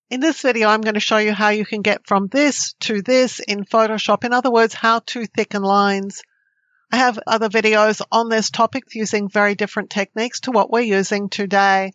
In this video, I'm going to show you how you can get from this to this in Photoshop. In other words, how to thicken lines. I have other videos on this topic using very different techniques to what we're using today.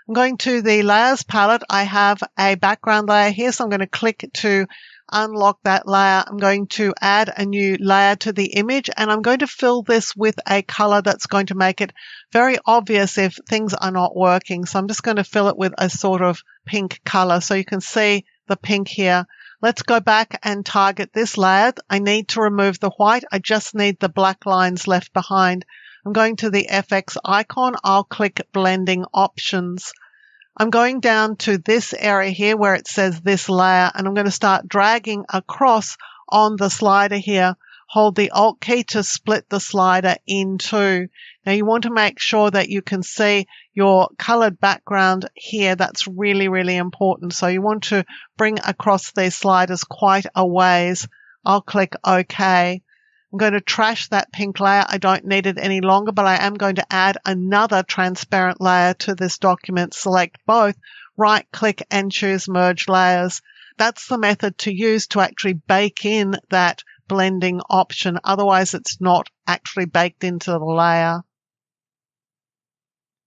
I'm going to the Layers palette. I have a background layer here, so I'm going to click to unlock that layer. I'm going to add a new layer to the image, and I'm going to fill this with a color that's going to make it very obvious if things are not working. So I'm just going to fill it with a sort of pink color so you can see the pink here. Let's go back and target this layer. I need to remove the white. I just need the black lines left behind. I'm going to the FX icon. I'll click Blending Options. I'm going down to this area here where it says this layer, and I'm going to start dragging across on the slider here. Hold the Alt key to split the slider in two. Now you want to make sure that you can see your colored background here. That's really, really important. So you want to bring across these sliders quite a ways. I'll click OK. I'm going to trash that pink layer. I don't need it any longer, but I am going to add another transparent layer to this document. Select both, right click and choose Merge Layers. That's the method to use to actually bake in that blending option. Otherwise, it's not actually baked into the layer.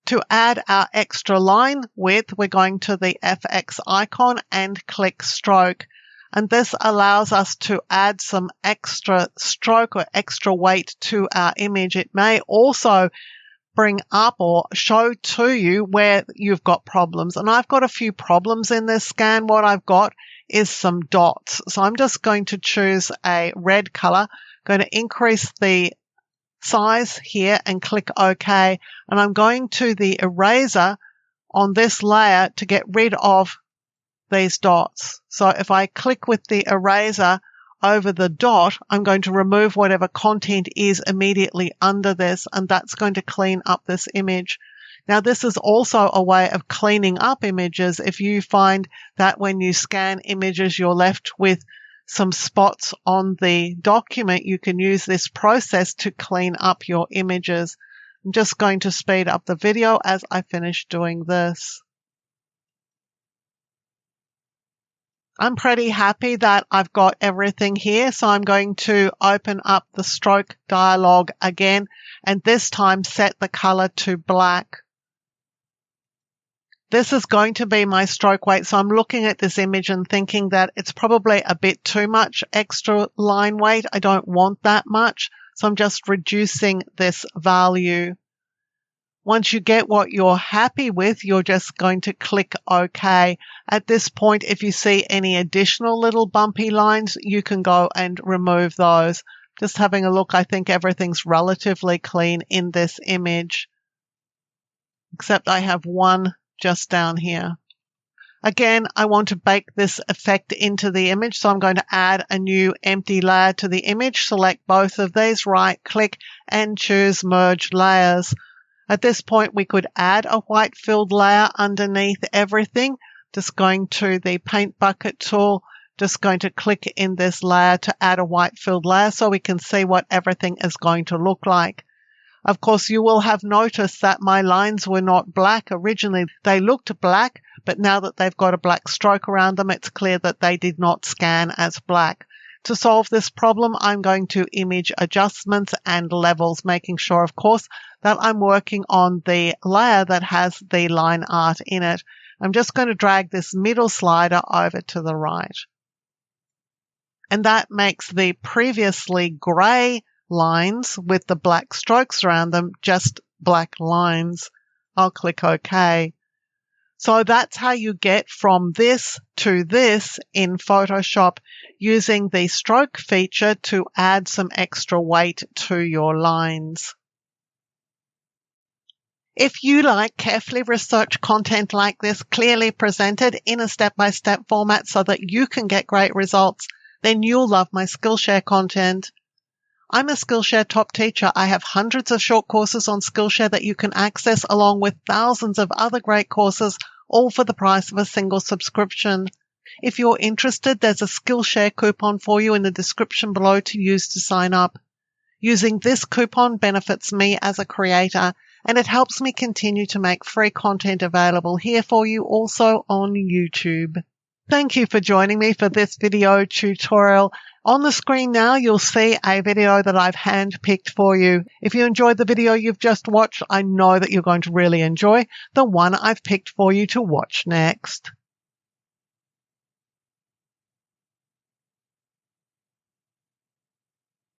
To add our extra line width, we're going to the FX icon and click Stroke. And this allows us to add some extra stroke or extra weight to our image. It may also bring up or show to you where you've got problems. And I've got a few problems in this scan. What I've got is some dots. So I'm just going to choose a red color, going to increase the size here and click OK. And I'm going to the eraser on this layer to get rid of these dots. So if I click with the eraser over the dot, I'm going to remove whatever content is immediately under this, and that's going to clean up this image. Now, this is also a way of cleaning up images. If you find that when you scan images, you're left with some spots on the document, you can use this process to clean up your images. I'm just going to speed up the video as I finish doing this. I'm pretty happy that I've got everything here, so I'm going to open up the stroke dialog again, and this time set the color to black. This is going to be my stroke weight, so I'm looking at this image and thinking that it's probably a bit too much extra line weight. I don't want that much, so I'm just reducing this value. Once you get what you're happy with, you're just going to click OK. At this point, if you see any additional little bumpy lines, you can go and remove those. Just having a look, I think everything's relatively clean in this image, except I have one just down here. Again, I want to bake this effect into the image, so I'm going to add a new empty layer to the image. Select both of these, right click and choose Merge Layers. At this point, we could add a white filled layer underneath everything. Just going to the Paint Bucket tool, just going to click in this layer to add a white filled layer so we can see what everything is going to look like. Of course, you will have noticed that my lines were not black. Originally, they looked black, but now that they've got a black stroke around them, it's clear that they did not scan as black. To solve this problem, I'm going to Image Adjustments and Levels, making sure, of course, that I'm working on the layer that has the line art in it. I'm just going to drag this middle slider over to the right. And that makes the previously grey lines with the black strokes around them just black lines. I'll click OK. So that's how you get from this to this in Photoshop using the stroke feature to add some extra weight to your lines. If you like carefully researched content like this, clearly presented in a step-by-step format so that you can get great results, then you'll love my Skillshare content. I'm a Skillshare top teacher. I have hundreds of short courses on Skillshare that you can access along with thousands of other great courses, all for the price of a single subscription. If you're interested, there's a Skillshare coupon for you in the description below to use to sign up. Using this coupon benefits me as a creator, and it helps me continue to make free content available here for you also on YouTube. Thank you for joining me for this video tutorial. On the screen now, you'll see a video that I've handpicked for you. If you enjoyed the video you've just watched, I know that you're going to really enjoy the one I've picked for you to watch next.